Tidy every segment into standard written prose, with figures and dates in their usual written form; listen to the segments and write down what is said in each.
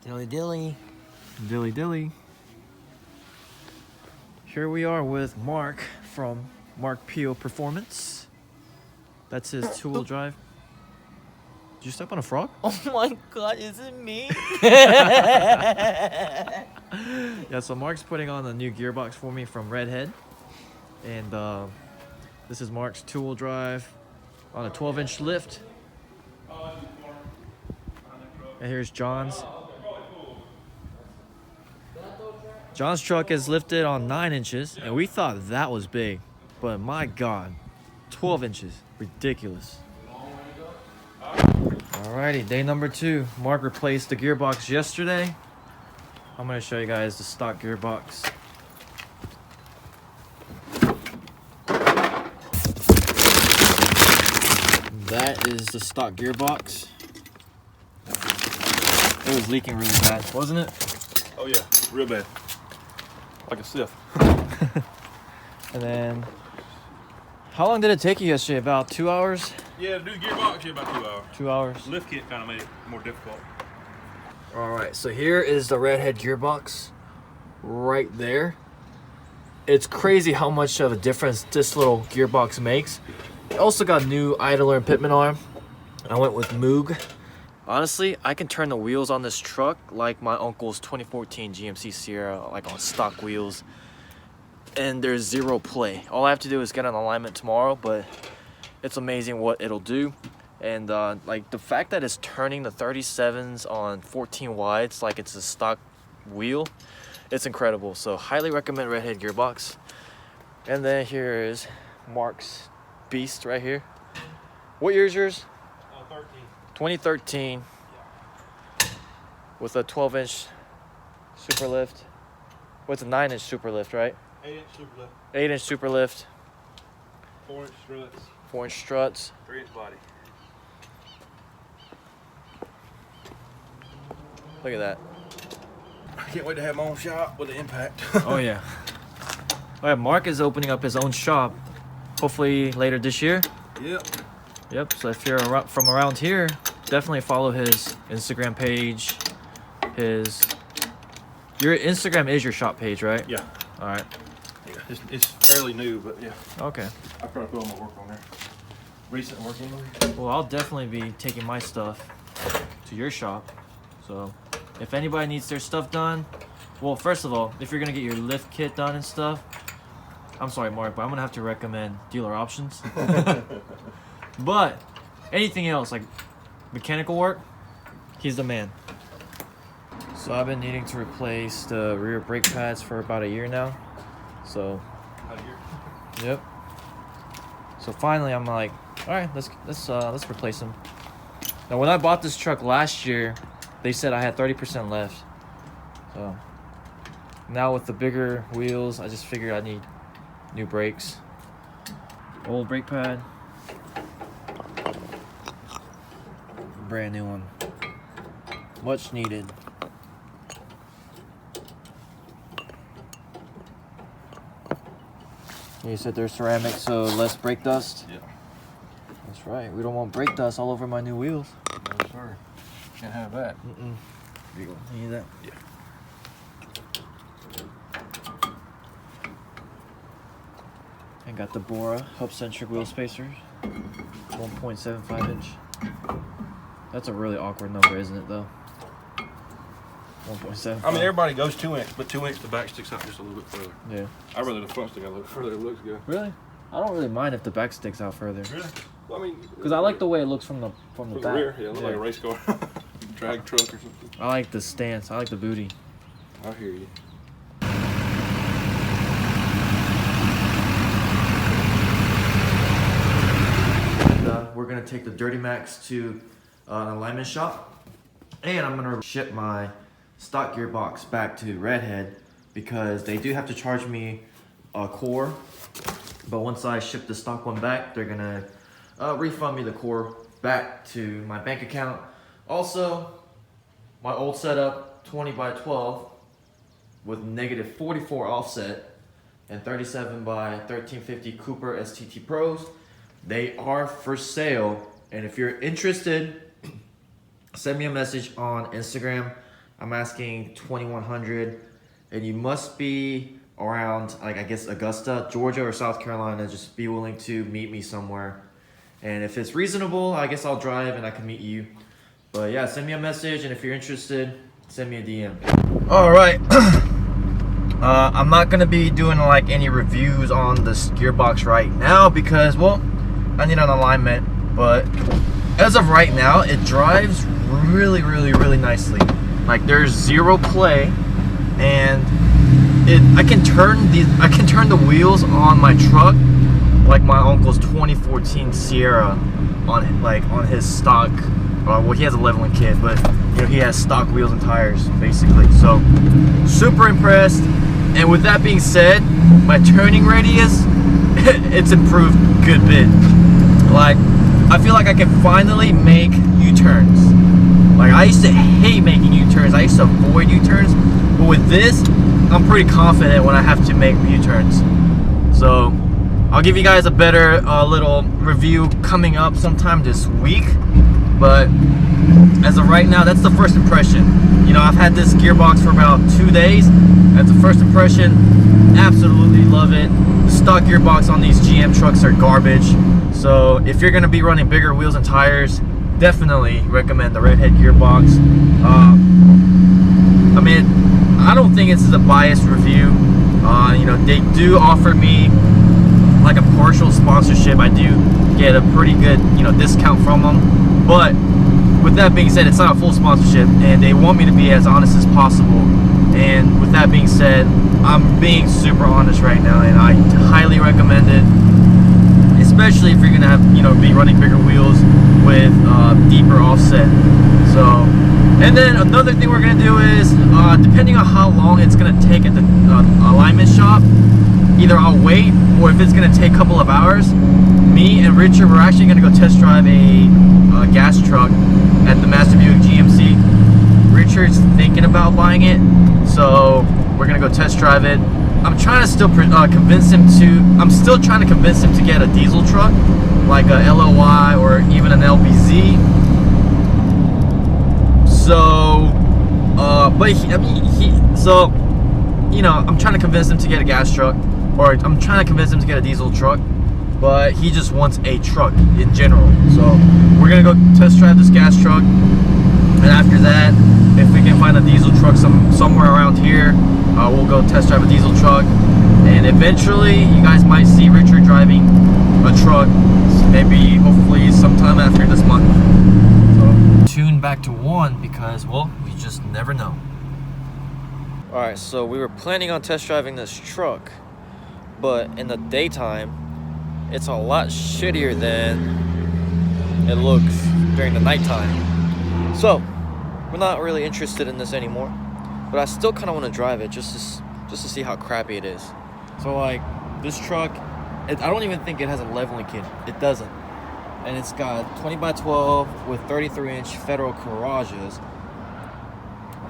Dilly dilly. Dilly dilly. Here we are with Mark from Mark P.O. Performance. That's his two-wheel drive. Did you step on a frog? Oh my god, is it me? Yeah, so Mark's putting on a new gearbox for me from Redhead. And this is Mark's two-wheel drive on a 12-inch lift. And here's John's. John's truck is lifted on 9 inches, and we thought that was big. But my god, 12 inches. Ridiculous. Alrighty, day number 2. Mark replaced the gearbox yesterday. I'm going to show you guys the stock gearbox. That is the stock gearbox. It was leaking really bad, wasn't it? Oh yeah, real bad. Like a sieve. And then, how long did it take you yesterday? About 2 hours? Yeah, to do the gearbox, yeah, about 2 hours. 2 hours. Lift kit kind of made it more difficult. Alright, so here is the Redhead gearbox right there. It's crazy how much of a difference this little gearbox makes. I also got new idler and pitman arm. I went with Moog. Honestly, I can turn the wheels on this truck like my uncle's 2014 GMC Sierra, like on stock wheels. And there's zero play. All I have to do is get an alignment tomorrow, but it's amazing what it'll do. And like the fact that it's turning the 37s on 14 wides like it's a stock wheel, it's incredible. So highly recommend Redhead gearbox. And then here is Mark's beast right here. What year is yours? 13. 2013. Yeah. With a 12-inch super lift. What's a 9-inch super lift, right? 8-inch super lift. 8-inch super lift. 4-inch struts. 4-inch struts. 3-inch body. Look at that. I can't wait to have my own shop with the impact. Oh yeah. All right, Mark is opening up his own shop. Hopefully later this year. Yep. Yep. So if you're from around here, definitely follow his Instagram page. Your Instagram is your shop page, right? Yeah. All right. Yeah, it's fairly new, but yeah. Okay. I probably put all my work on there. Recent work anyway. Well, I'll definitely be taking my stuff to your shop. So if anybody needs their stuff done, well, first of all, if you're gonna get your lift kit done and stuff, I'm sorry, Mark, but I'm gonna have to recommend Dealer Options. But anything else, like mechanical work, he's the man. So I've been needing to replace the rear brake pads for about a year now. So, yep. So finally, I'm like, all right, let's replace them. Now, when I bought this truck last year, they said I had 30% left. So now with the bigger wheels, I just figured I need new brakes. Old brake pad. Brand new one. Much needed. You said they're ceramic, so less brake dust? Yeah. That's right. We don't want brake dust all over my new wheels. No, sir. Can't have that. Mm-mm. Here you go. You need that? Yeah. And got the Bora hub-centric wheel spacers. 1.75 inch. That's a really awkward number, isn't it, though? 1.7. I mean, everybody goes 2 inch, but 2 inch the back sticks out just a little bit further. Yeah. I'd rather the front stick out a little further. It looks good. Really? I don't really mind if the back sticks out further. Really? Well, I mean, Because I like the way it looks from the from back. the rear. Yeah, it looks like a race car, drag truck or something. I like the stance. I like the booty. I hear you. And, we're gonna take the Duramax to an alignment shop, and I'm gonna ship my stock gearbox back to Redhead because they do have to charge me a core. But once I ship the stock one back, they're gonna refund me the core back to my bank account. Also, my old setup, 20 by 12 with negative 44 offset and 37 by 1350 Cooper STT Pros. They are for sale. And if you're interested, send me a message on Instagram I'm asking 2,100, and you must be around, like, I guess Augusta, Georgia, or South Carolina. Just be willing to meet me somewhere. And if it's reasonable, I guess I'll drive and I can meet you. But yeah, send me a message, and if you're interested, send me a DM. All right. I'm not gonna be doing like any reviews on this gearbox right now because, well, I need an alignment. But as of right now, it drives really, really, really nicely. Like, there's zero play, and I can turn the wheels on my truck like my uncle's 2014 Sierra on his stock. Well, he has a leveling kit, but you know, he has stock wheels and tires basically. So super impressed. And with that being said, my turning radius, it's improved a good bit. Like, I feel like I can finally make U-turns. Like, I used to hate making U-turns. I used to avoid U-turns. But with this, I'm pretty confident when I have to make U-turns. So I'll give you guys a better little review coming up sometime this week. But as of right now, that's the first impression. You know, I've had this gearbox for about 2 days. That's the first impression. Absolutely love it. The stock gearbox on these GM trucks are garbage. So if you're gonna be running bigger wheels and tires, definitely recommend the redhead gearbox. I mean, I don't think this is a biased review. You know, they do offer me like a partial sponsorship. I do get a pretty good, you know, discount from them. But with that being said, it's not a full sponsorship, and they want me to be as honest as possible. And with that being said, I'm being super honest right now, and I highly recommend it, especially if you're gonna have, you know, be running bigger wheels with deeper offset. So, and then another thing we're gonna do is, depending on how long it's gonna take at the alignment shop, either I'll wait, or if it's gonna take a couple of hours, me and Richard, we're actually gonna go test drive a gas truck at the Master Buick GMC. Richard's thinking about buying it, so we're gonna go test drive it. I'm trying to still convince him to get a diesel truck, like a LLY or even an LBZ. So, so, you know, I'm trying to convince him to get a gas truck, or I'm trying to convince him to get a diesel truck, but he just wants a truck in general. So we're gonna go test drive this gas truck, and after that, if we can find a diesel truck somewhere around here, we'll go test drive a diesel truck, and eventually you guys might see Richard driving a truck, maybe hopefully sometime after this month. So tune back to 1 because, well, we just never know. Alright, so we were planning on test driving this truck, but in the daytime it's a lot shittier than it looks during the nighttime. So we're not really interested in this anymore, but I still kind of want to drive it just to see how crappy it is. So like, this truck, I don't even think it has a leveling kit. It doesn't. And it's got 20x12 with 33-inch federal garages.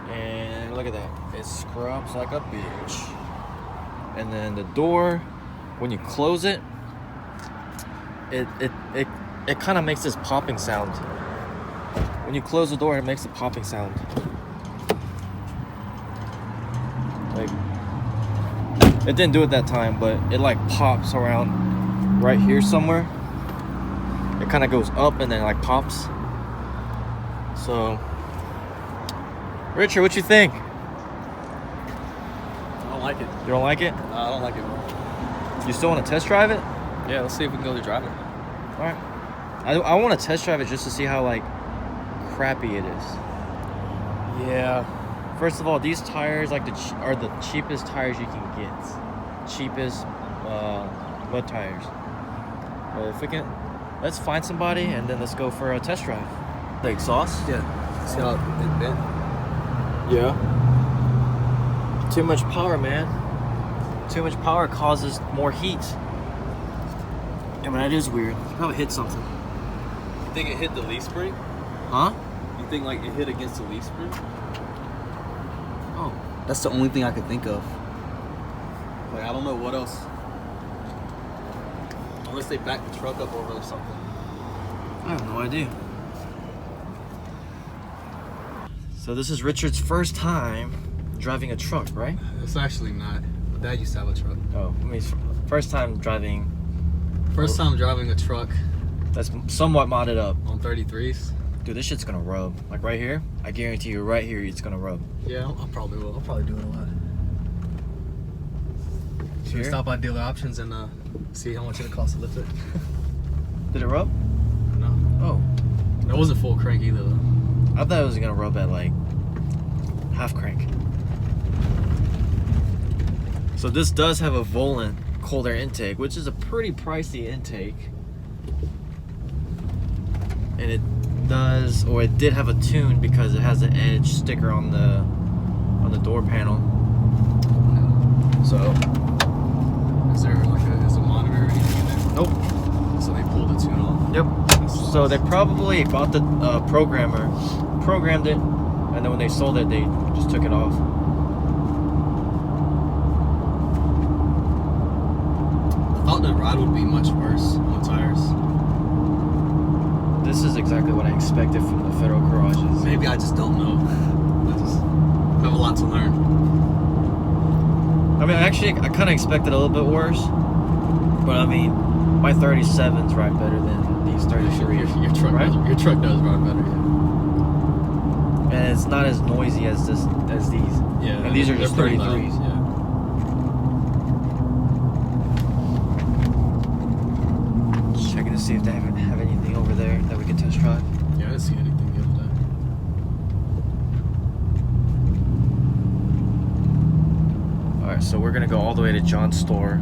And look at that. It scrubs like a bitch. And then the door, when you close it, it kind of makes this popping sound. When you close the door, it makes a popping sound. Like, it didn't do it that time, but it like pops around right here somewhere. It kind of goes up and then like pops. So, Richard, what you think? I don't like it. You don't like it? No, I don't like it. You still want to test drive it? Yeah, let's see if we can go to drive it. All right. I want to test drive it just to see how like crappy it is. Yeah. First of all, these tires like are the cheapest tires you can get. Cheapest mud tires. But if we can, let's find somebody and then let's go for a test drive. The exhaust? Yeah. See how it bent? Yeah. Too much power, man. Too much power causes more heat. I mean, that is weird. You probably hit something. You think it hit the leaf spring? Huh? You think like it hit against the leaf spring? Oh. That's the only thing I could think of. Like, I don't know what else. Unless they backed the truck up over or something. I have no idea. So this is Richard's first time driving a truck, right? It's actually not. My dad used to have a truck. Oh, I mean, first time driving. First time driving a truck That's somewhat modded up. on 33s. Dude, this shit's gonna rub. Like right here, I guarantee you right here, it's gonna rub. Yeah, I probably will. I'll probably do it a lot. Should we Here? stop by dealer options and see how much it costs to lift it? Did it rub? No. Oh, It wasn't full crank either though. I thought it was gonna rub at like half crank. So this does have a Volant cold air intake, which is a pretty pricey intake. And it does, or it did have a tune because it has an edge sticker on the door panel. So Is there like is a monitor or anything in there? nope. So they pulled the tune off. Yep. So they probably bought the programmed it, and then when they sold it, they just took it off. I thought the ride would be much worse on the tires. This is exactly what I expected from the Federal garages. Maybe I just don't know. I just have a lot to learn. I mean, actually, I kind of expected a little bit worse, but I mean, my 37s ride better than these 33s. Your truck right? does, your truck does ride better, yeah. And it's not as noisy as these. Yeah, And these are they're just pretty 33s. loud, yeah. Just checking to see if they have anything over there that we can test drive. Yeah, I didn't see anything the other day. Alright, so we're gonna go all the way to John's store,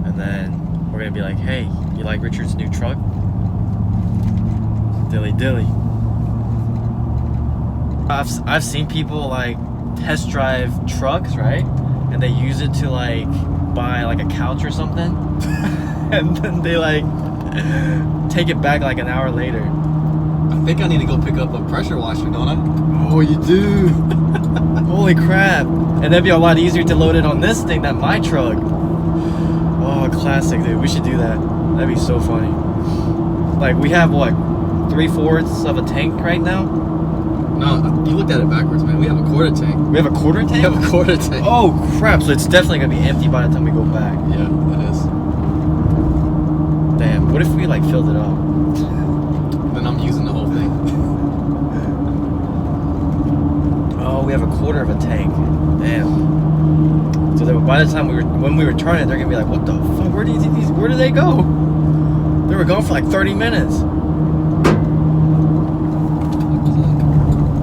and then we're gonna be like, hey, you like Richard's new truck? Dilly dilly. I've seen people like test drive trucks, right? And they use it to like buy like a couch or something. And then they like take it back like an hour later. I think I need to go pick up a pressure washer, don't I? Oh, you do? Holy crap. And that'd be a lot easier to load it on this thing than my truck. Oh, classic, dude. We should do that. That'd be so funny. Like, we have, what, 3/4 of a tank right now? No, you looked at it backwards, man. We have a quarter tank. We have a quarter tank? We have a quarter tank. Oh, crap. So it's definitely going to be empty by the time we go back. Yeah, it is. Damn. What if we, like, filled it up? Then I'm using the whole thing. Oh, we have a quarter of a tank. Damn. So then by the time when we return it, they're gonna be like, "What the fuck? Where do they go? They were gone for like 30 minutes."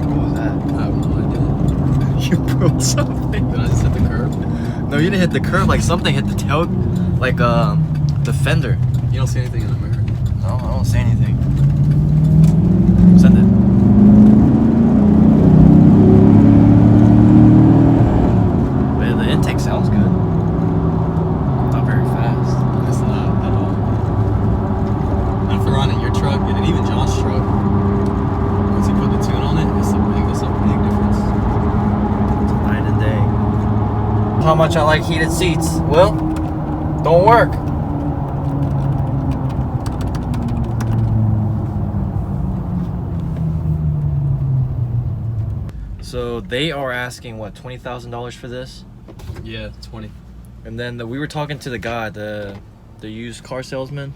What was that? I have no idea. You broke something. Did I just hit the curb? No, you didn't hit the curb. Like something hit the tail, like the fender. You don't see anything in the mirror. No, I don't see anything. Send it. Man, the intake sounds good. Not very fast. It's not at all. After running your truck and then even John's truck, once he put the tune on it, it's a big difference. It's night and day. How much I like heated seats? Well, don't work. So they are asking what, $20,000 for this? Yeah, 20. And then we were talking to the guy, the used car salesman.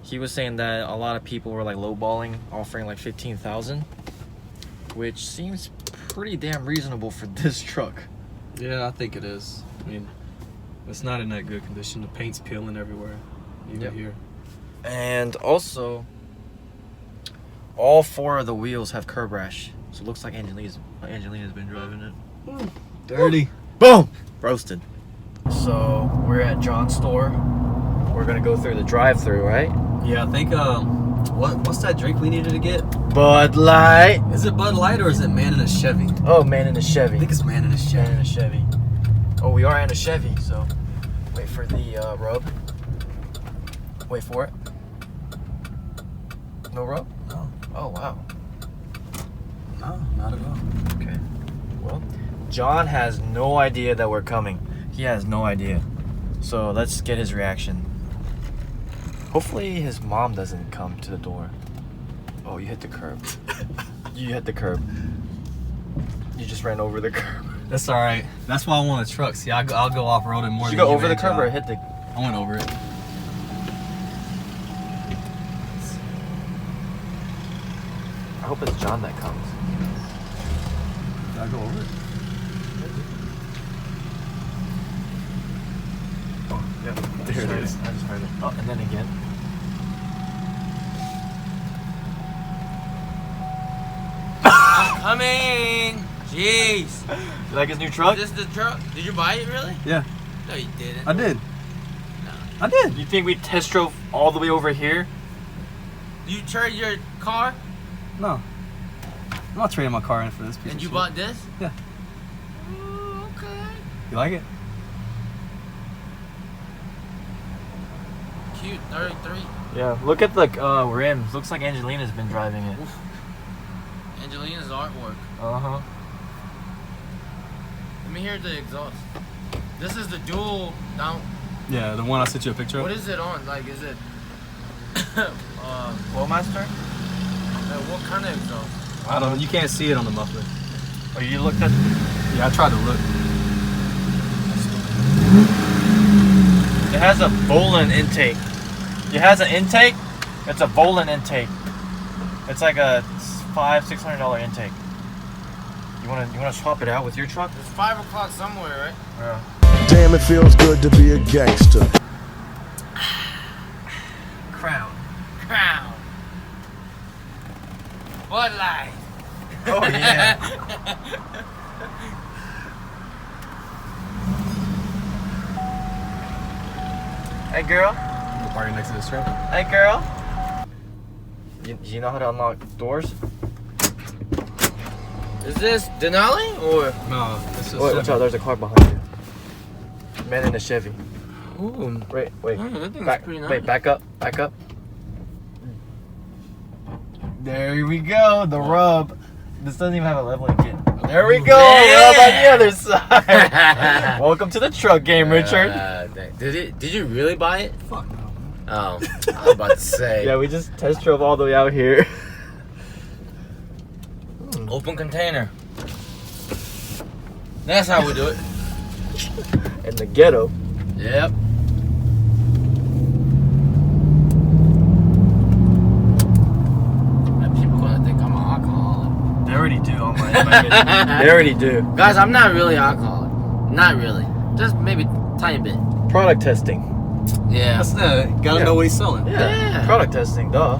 He was saying that a lot of people were like lowballing, offering like $15,000, which seems pretty damn reasonable for this truck. Yeah, I think it is. I mean, it's not in that good condition. The paint's peeling everywhere, even Yep. here. And also, all 4 of the wheels have curb rash. So it looks like Angelina's been driving it. Dirty. Boom! Roasted. So we're at John's store. We're gonna go through the drive-through, right? Yeah, I think what's that drink we needed to get? Bud Light. Is it Bud Light or is it Man in a Chevy? Oh, man in a Chevy. I think it's Man in a Man Chevy. in a Chevy. Oh, we are in a Chevy, so wait for the rub. Wait for it. No rub? No, Oh, wow. no, not at all. Okay. Well, John has no idea that we're coming. He has no idea. So let's get his reaction. Hopefully his mom doesn't come to the door. Oh, you hit the curb. You hit the curb. You just ran over the curb. That's all right. That's why I want a truck. See, I'll go off-roading more Did than you go over the man, curb or John. hit the... I went over it. I hope it's John that comes. Did I go over it? Yep. There it is. I just heard it. Oh, and then again. I'm coming. Jeez. You like his new truck? Is this the truck? Did you buy it really? Yeah, No, you didn't. I did. No. I did. You think we test drove all the way over here? You trade your car No. I'm not trading my car in for this piece and of you shit. bought this? Yeah. Ooh, okay. You like it? Cute. 33. Yeah. Look at the rims. Looks like Angelina's been driving it. Angelina's artwork. Uh-huh. Let me hear the exhaust. This is the dual down. Yeah, the one I sent you a picture of. What is it on? Like, is it? Flowmaster? What kind of exhaust? I don't. You can't see it on the muffler. Oh, you looked at... Yeah, I tried to look. It has a Bolin intake. It has an intake. It's a Bolin intake. It's like a $500-600 intake. You wanna swap it out with your truck? It's 5 o'clock somewhere, right? Yeah. Damn, it feels good to be a gangster. Crown. Crown. Bud Light. Oh yeah. Hey girl. We're parking next to this truck. Hey girl. You know how to unlock doors? Is this Denali or? No, this is. Wait, watch out, there's a car behind you. Man in a Chevy. Ooh. Wait. That thing's Back, pretty nice. wait, back up. There we go, the rub. This doesn't even have a leveling kit. There we go, rub on the other side. Welcome to the truck game, Richard. Did you really buy it? Fuck no. Oh, I was about to say. Yeah, we just test drove all the way out here. Open container. That's how we do it. In the ghetto. Yep. And people gonna think I'm an alcoholic. They already do on my They already do. Guys, I'm not really alcoholic. Not really. Just maybe tiny bit. Product testing. Yeah. That's gotta Yeah. know what he's selling. Yeah. Product testing, duh.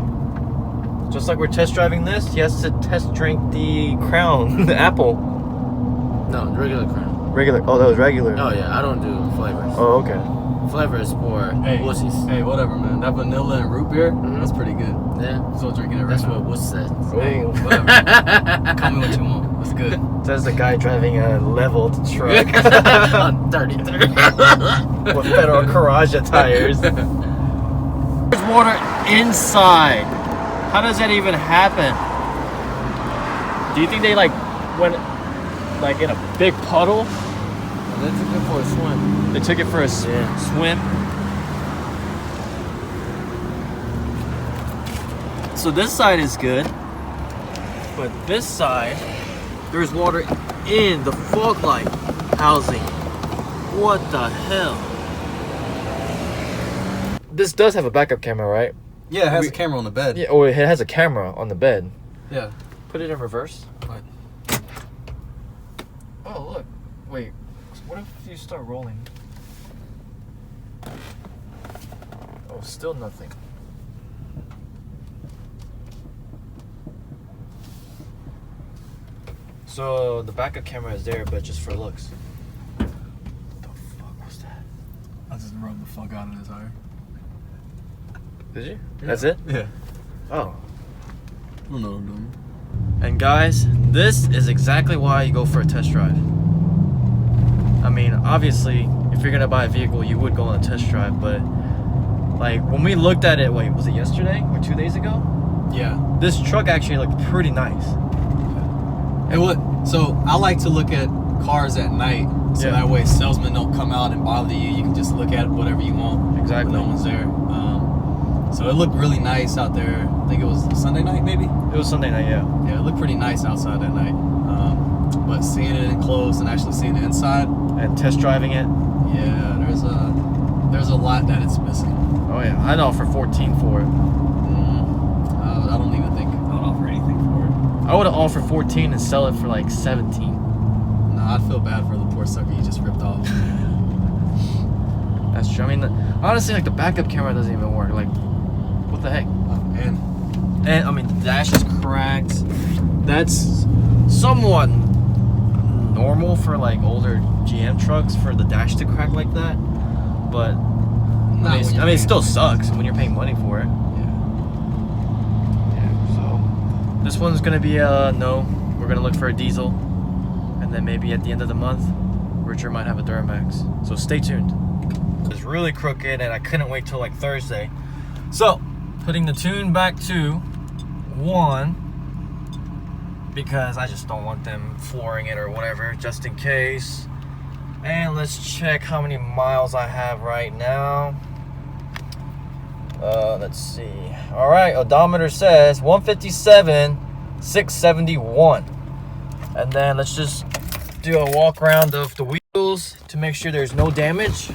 Just like we're test driving this, he has to test drink the Crown, the Apple. No, regular Crown. Regular. Oh, that was regular. Oh yeah, I don't do flavors. Oh, okay. Flavor is for wussies. Hey, whatever, man. That vanilla and root beer, that's pretty good. Yeah. I'm still drinking it right That's now. what Wuss said. Hey, Oh. whatever. Call me what you want. It's good. Says the guy driving a leveled truck On 33. with Federal Coraja tires. There's water inside. How does that even happen? Do you think they like went like in a big puddle? They took it for a swim. They took it for a swim. So this side is good, but this side, there's water in the fog light housing. What the hell? This does have a backup camera, right? Yeah, it has a camera on the bed. Yeah, or it has a camera on the bed. Yeah. Put it in reverse. What? Oh, look. Wait. What if you start rolling? Oh, still nothing. So the backup camera is there, but just for looks. What the fuck was that? I just rubbed the fuck out of this tire. Did you? That's it? Yeah. Oh. I don't know what I'm doing. And guys, this is exactly why you go for a test drive. I mean, obviously, if you're gonna buy a vehicle, you would go on a test drive, but like when we looked at it, wait, was it yesterday or 2 days ago? Yeah. This truck actually looked pretty nice. And what? So I like to look at cars at night, so Yeah. that way salesmen don't come out and bother you. You can just look at whatever you want. Exactly. When no one's there. So it looked really nice out there. I think it was Sunday night, maybe. It was Sunday night, yeah. Yeah, it looked pretty nice outside that night. But seeing it in close and actually seeing the inside, and test driving it. yeah, there's a lot that it's missing. Oh yeah, I'd offer 14 for it. I don't even think I would offer anything for it. I would have offered 14 and sell it for like 17. No, I'd feel bad for the poor sucker you just ripped off. That's true. I mean, honestly, like the backup camera doesn't even work. Like, what the heck? Oh, man. And I mean, the dash is cracked. That's somewhat normal for like older GM trucks for the dash to crack like that. But I mean, it still sucks when you're paying money for it. Yeah. So this one's gonna be no. We're gonna look for a diesel, and then maybe at the end of the month, Richard might have a Duramax. So stay tuned. It's really crooked, and I couldn't wait till like Thursday. So putting the tune back to 1 because I just don't want them flooring it or whatever, just in case. And let's check how many miles I have right now. Let's see. All right, odometer says 157,671. And then let's just do a walk around of the wheels to make sure there's no damage.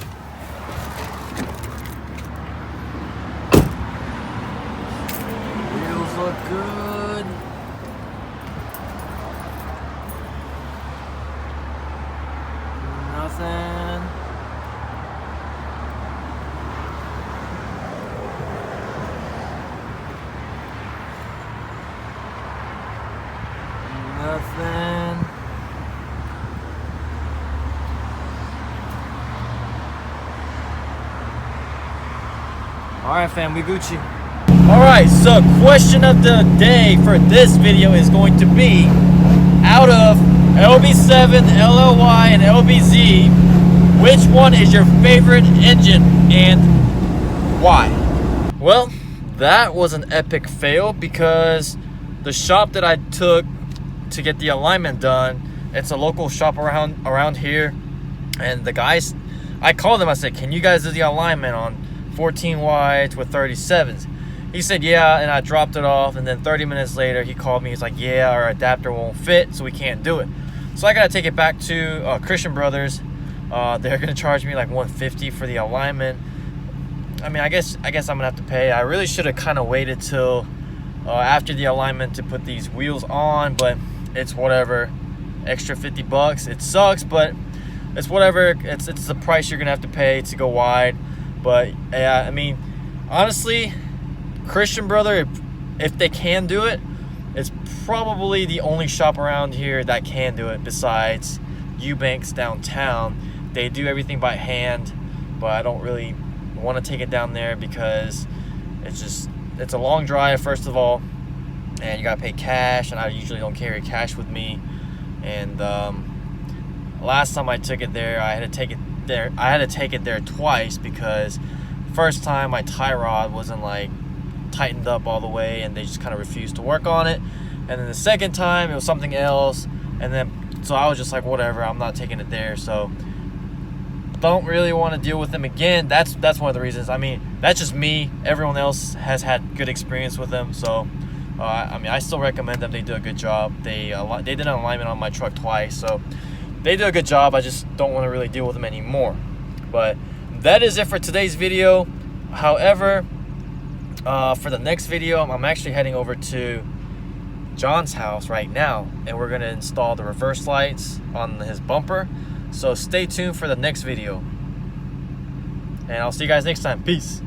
Wheels look good. Nothing. Nothing. Alright fam, we Gucci. Alright, so question of the day for this video is going to be, out of LB7, LLY, and LBZ, which one is your favorite engine and why? Well, that was an epic fail because the shop that I took to get the alignment done, it's a local shop around here, and the guys, I called them, I said, can you guys do the alignment on 14 wides with 37s? He said yeah, and I dropped it off, and then 30 minutes later he called me. He's like, yeah, our adapter won't fit, so we can't do it. So I gotta take it back to Christian Brothers. They're gonna charge me like $150 for the alignment. I mean, I guess I'm gonna have to pay. I really should have kind of waited till after the alignment to put these wheels on, but it's whatever. Extra $50. It sucks, but it's whatever. It's the price you're gonna have to pay to go wide. But yeah, I mean, honestly, Christian Brother, if they can do it, it's probably the only shop around here that can do it besides Eubanks downtown. They do everything by hand, but I don't really want to take it down there because it's a long drive, first of all, and you gotta pay cash, and I usually don't carry cash with me. And last time I took it there, I had to take it there twice because first time my tie rod wasn't like tightened up all the way, and they just kind of refused to work on it. And then the second time it was something else, and then so I was just like, whatever, I'm not taking it there. So don't really want to deal with them again. That's one of the reasons. I mean, that's just me. Everyone else has had good experience with them, so I mean, I still recommend them. They do a good job. They did an alignment on my truck twice, so they do a good job. I just don't want to really deal with them anymore. But that is it for today's video. However, for the next video, I'm actually heading over to John's house right now, and we're going to install the reverse lights on his bumper. So stay tuned for the next video, and I'll see you guys next time. Peace.